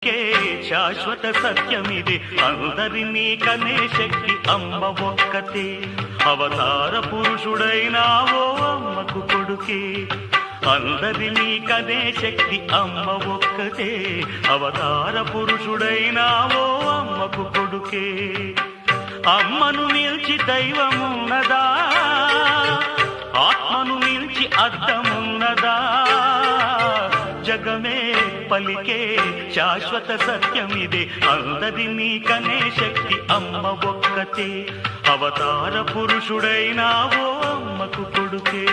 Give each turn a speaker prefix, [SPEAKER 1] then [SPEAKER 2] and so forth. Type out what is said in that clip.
[SPEAKER 1] కే శాశ్వత సత్యమిది అందరినీ కనే శక్తి అమ్మ ఒక్కతే అవతార పురుషుడైనావో అమ్మకు కొడుకే అందరినీ కనే శక్తి అమ్మ ఒక్కతే అవతార పురుషుడైనావో అమ్మకు కొడుకే అమ్మను నిల్చి దైవమున్నదా ఆత్మను నిల్చి అర్థమున్నదా జగమే పలికే శాశ్వత సత్యమిదే అందరినీ కనే శక్తి అమ్మ ఒక్కతే అవతార పురుషుడైనావో అమ్మకు కొడుకే